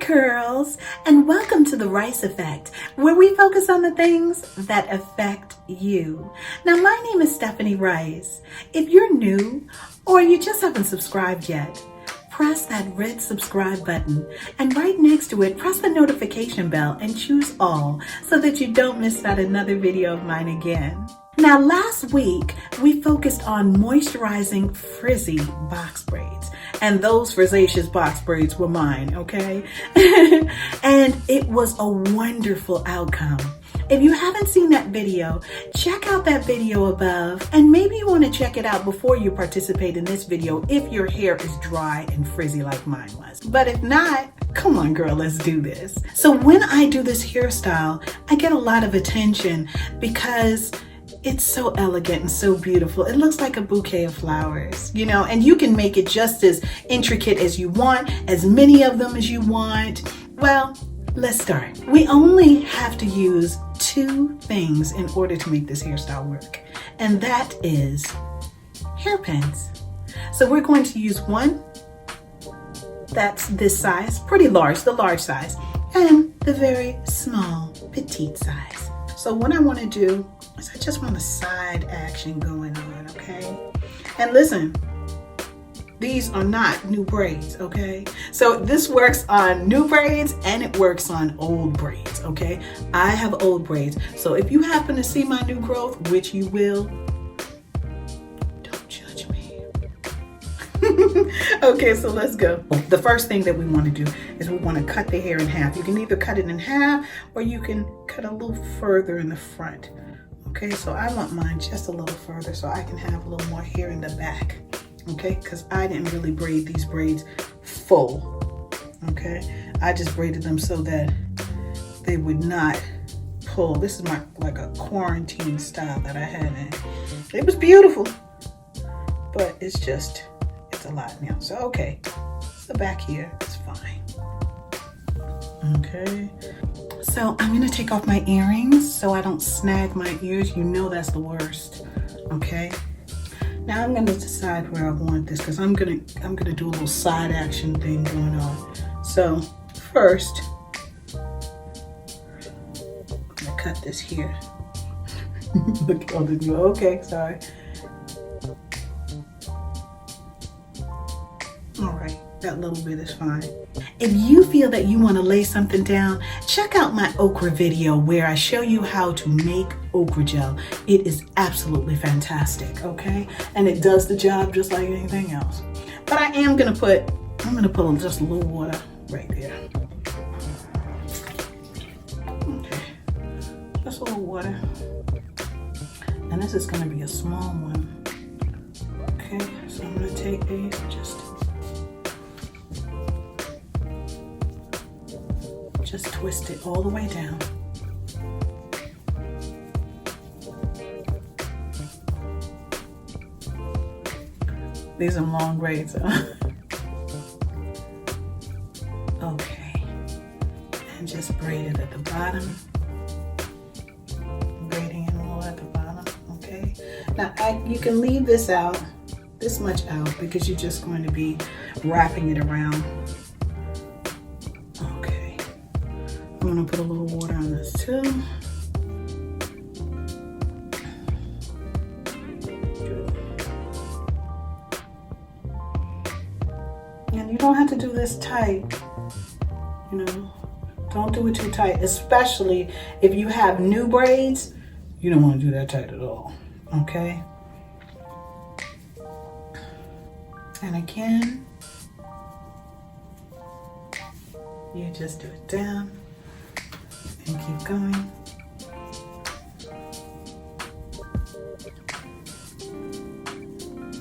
curls, and welcome to the Rice Effect, where we focus on the things that affect you. Now, my name is Stephanie Rice. If you're new or you just haven't subscribed yet, press that red subscribe button, and right next to it, press the notification bell and choose all so that you don't miss out another video of mine again. Now, last week, we focused on moisturizing frizzy box braids, and those frizzatious box braids were mine, okay? And it was a wonderful outcome. If you haven't seen that video, check out that video above, and maybe you want to check it out before you participate in this video if your hair is dry and frizzy like mine was. But if not, come on girl, let's do this. So when I do this hairstyle, I get a lot of attention because it's so elegant and so beautiful. It looks like a bouquet of flowers, you know, and you can make it just as intricate as you want, as many of them as you want. Well, let's start. We only have to use two things in order to make this hairstyle work, and that is hairpins. So we're going to use one that's this size, pretty large, the large size, and the very small, petite size. So what I want to do is I just want a side action going on, okay? And listen, these are not new braids, okay? So this works on new braids and it works on old braids, okay? I have old braids. So if you happen to see my new growth, which you will, don't judge me. Okay, so let's go. The first thing that we want to do is we want to cut the hair in half. You can either cut it in half or you can cut a little further in the front. Okay, so I want mine just a little further so I can have a little more hair in the back. Okay, because I didn't really braid these braids full. Okay, I just braided them so that they would not pull. This is like a quarantine style that I had, and it was beautiful, but it's a lot now. So okay, the back here is fine. Okay, so I'm gonna take off my earrings so I don't snag my ears. You know that's the worst. Okay, now I'm gonna decide where I want this because I'm gonna do a little side action thing going on. So first, I'm gonna cut this here. Look at all this. Okay, sorry. All right, that little bit is fine. If you feel that you want to lay something down, check out my okra video where I show you how to make okra gel. It is absolutely fantastic, okay? And it does the job just like anything else. But I'm gonna put just a little water right there. Okay, just a little water. And this is gonna be a small one. Okay, so I'm gonna take these and just twist it all the way down. These are long braids, huh? Okay, and just braid it at the bottom. Braiding it all at the bottom, okay? Now, you can leave this out, this much out, because you're just going to be wrapping it around. I'm gonna put a little water on this too. And you don't have to do this tight, you know, don't do it too tight, especially if you have new braids. You don't want to do that tight at all, okay? And again, you just do it down and keep going.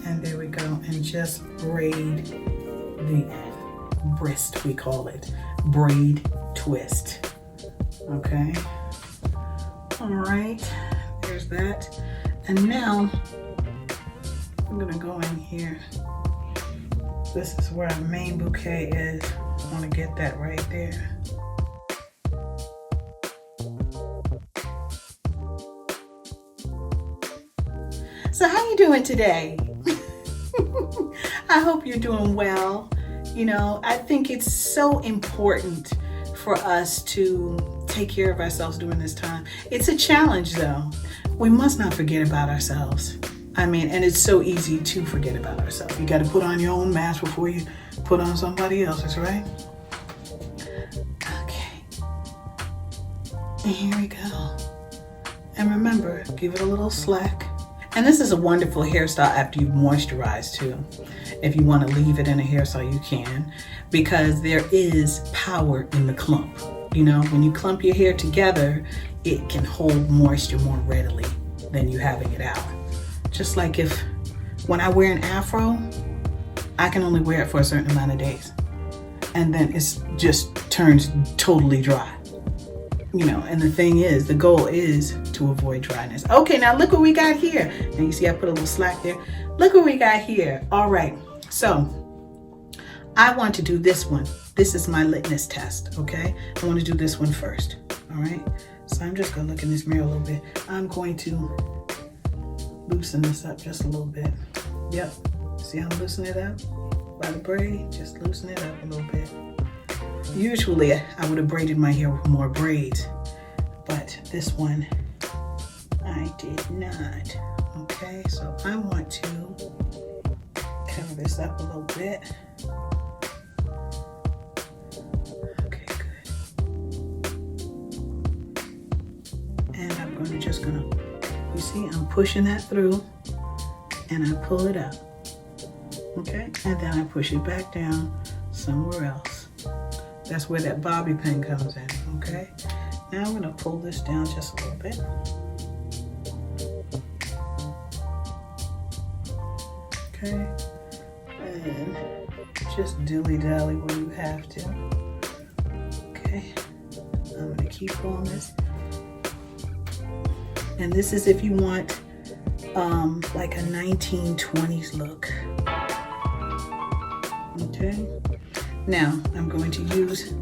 And there we go. And just braid the wrist, we call it. Braid twist. Okay. All right. There's that. And now I'm gonna go in here. This is where our main bouquet is. I want to get that right there. So how you doing today? I hope you're doing well. You know, I think it's so important for us to take care of ourselves during this time. It's a challenge though. We must not forget about ourselves. I mean, and it's so easy to forget about ourselves. You got to put on your own mask before you put on somebody else's, right? Okay. And here we go. And remember, give it a little slack. And this is a wonderful hairstyle after you've moisturized too. If you want to leave it in a hairstyle, you can, because there is power in the clump. You know, when you clump your hair together, it can hold moisture more readily than you having it out. Just like when I wear an afro, I can only wear it for a certain amount of days. And then it just turns totally dry. You know, and the thing is, the goal is to avoid dryness. Okay, now look what we got here. And you see I put a little slack there. Look what we got here. All right, so I want to do this one. This is my litmus test, okay? I want to do this one first, all right? So I'm just gonna look in this mirror a little bit. I'm going to loosen this up just a little bit. Yep, see how I'm loosening it up? By the braid, just loosen it up a little bit. Usually I would have braided my hair with more braids, but this one I did not. Okay, so I want to cover this up a little bit. Okay, good. And I'm just gonna, you see, I'm pushing that through and I pull it up. Okay, and then I push it back down somewhere else. That's where that bobby pin comes in, okay? Now I'm gonna pull this down just a little bit. Okay, and just dilly-dally where you have to. Okay, I'm gonna keep pulling this. And this is if you want like a 1920s look. Okay. Now, I'm going to use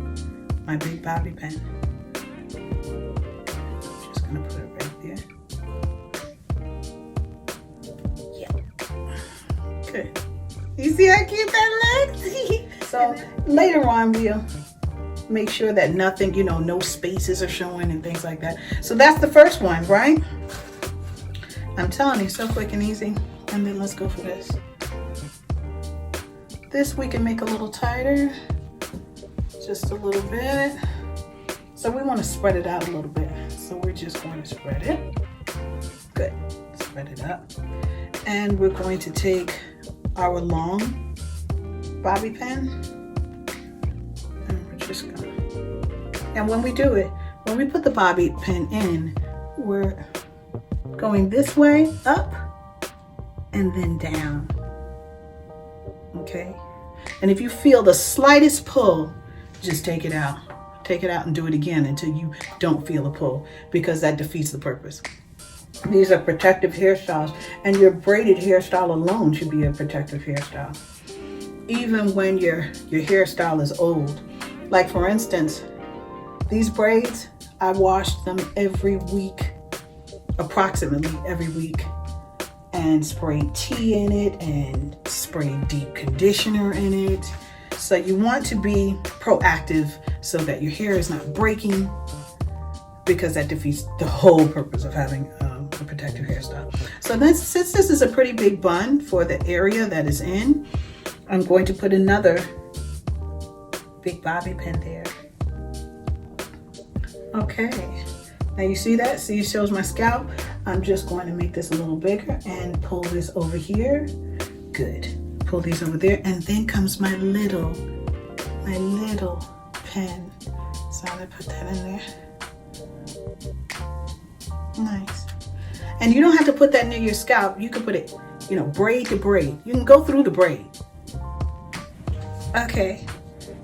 my big bobby pin. Just gonna put it right there. Yeah. Good. You see I keep that leg? So later on we'll make sure that nothing, you know, no spaces are showing and things like that. So that's the first one, right? I'm telling you, so quick and easy. And then let's go for this. This we can make a little tighter, just a little bit. So we want to spread it out a little bit. So we're just going to spread it. Good, spread it up. And we're going to take our long bobby pin, and we're just gonna, and when we do it, when we put the bobby pin in, we're going this way, up, and then down. Okay, and if you feel the slightest pull, just take it out. Take it out and do it again until you don't feel a pull, because that defeats the purpose. These are protective hairstyles, and your braided hairstyle alone should be a protective hairstyle. Even when your hairstyle is old. Like for instance, these braids, I wash them every week, approximately every week, and spray tea in it and spray deep conditioner in it. So you want to be proactive so that your hair is not breaking, because that defeats the whole purpose of having a protective hairstyle. So then, since this is a pretty big bun for the area that is in, I'm going to put another big bobby pin there. Okay, now you see that? See, it shows my scalp. I'm just going to make this a little bigger and pull this over here. Good. Pull these over there, and then comes my little pen. So I'm gonna put that in there. Nice. And you don't have to put that near your scalp. You can put it, you know, braid to braid. You can go through the braid. Okay,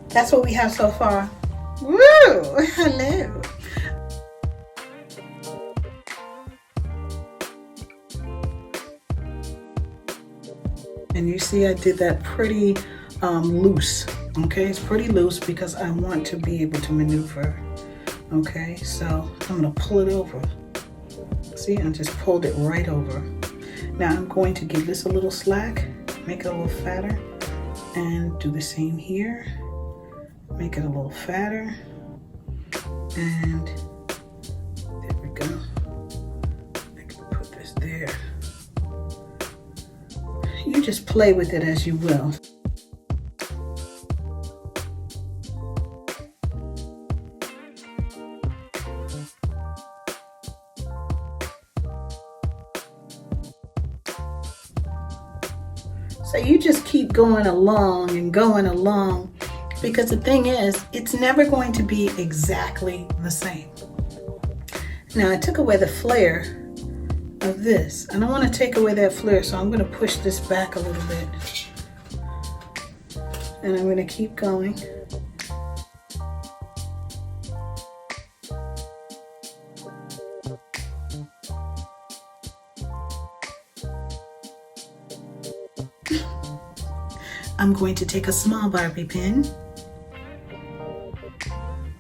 that's what we have so far. Woo! Hello. And you see I did that pretty loose. Okay, it's pretty loose because I want to be able to maneuver. Okay, so I'm gonna pull it over. See, I just pulled it right over. Now I'm going to give this a little slack, make it a little fatter, And do the same here. Make it a little fatter. And there we go. I can put this there. You just play with it as you will. So you just keep going along and going along, because the thing is, it's never going to be exactly the same. Now I took away the flare of this. I don't want to take away that flare, so I'm going to push this back a little bit. And I'm going to keep going. I'm going to take a small Barbie pin.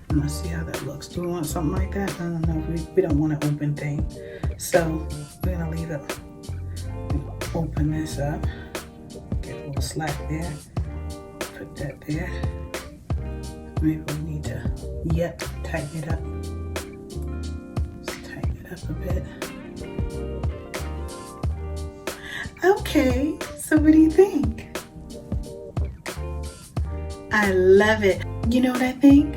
I'm gonna see how that looks. Do we want something like that? I don't know. We don't want an open thing. So we're gonna leave it. Open this up. Get a little slack there. Put that there. Maybe we need to, tighten it up. Just tighten it up a bit. Okay, so what do you think? I love it. You know what I think?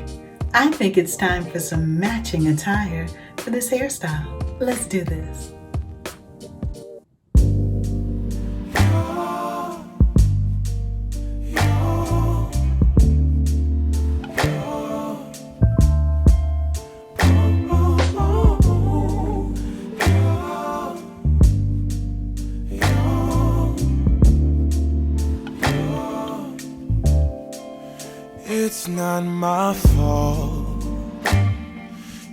I think it's time for some matching attire for this hairstyle. Let's do this. It's not my fault.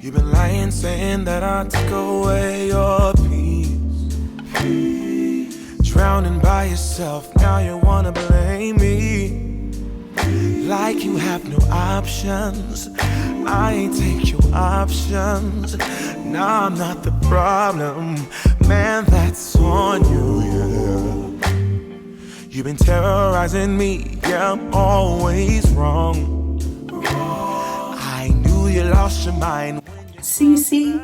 You've been lying, saying that I took away your peace. Drowning by yourself, now you wanna blame me. Like you have no options. I ain't take your options. Now I'm not the problem. Man, that's on you, yeah. You've been terrorizing me, yeah, I'm always wrong. I knew you lost your mind. So you see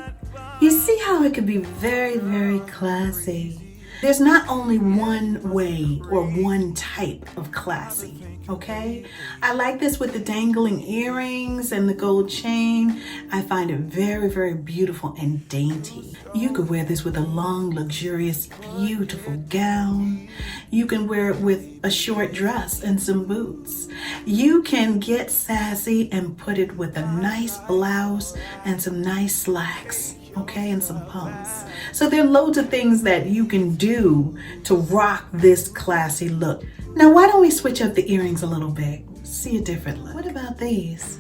how it could be very, very classy. There's not only one way or one type of classy, okay? I like this with the dangling earrings and the gold chain. I find it very, very beautiful and dainty. You could wear this with a long, luxurious, beautiful gown. You can wear it with a short dress and some boots. You can get sassy and put it with a nice blouse and some nice slacks. Okay, and some pumps. So there are loads of things that you can do to rock this classy look. Now, why don't we switch up the earrings a little bit? See a different look. What about these?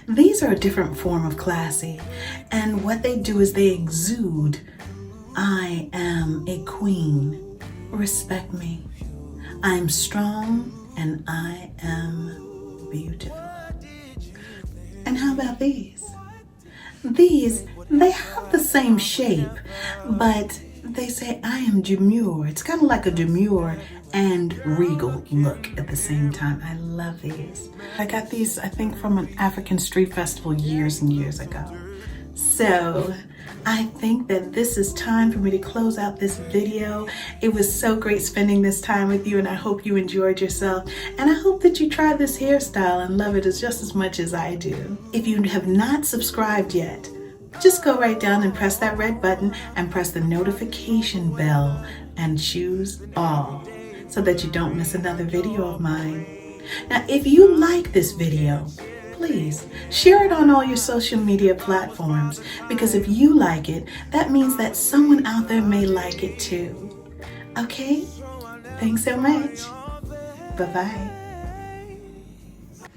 These are a different form of classy. And what they do is they exude, I am a queen. Respect me. I'm strong and I am beautiful. And how about these? These, they have the same shape, but they say I am demure. It's kind of like a demure and regal look at the same time. I love these. I got these, I think, from an African street festival years and years ago. So I think that this is time for me to close out this video. It was so great spending this time with you, and I hope you enjoyed yourself. And I hope that you try this hairstyle and love it just as much as I do. If you have not subscribed yet, just go right down and press that red button and press the notification bell and choose all so that you don't miss another video of mine. Now, if you like this video, please share it on all your social media platforms, because if you like it, that means that someone out there may like it too. Okay? Thanks so much. Bye-bye.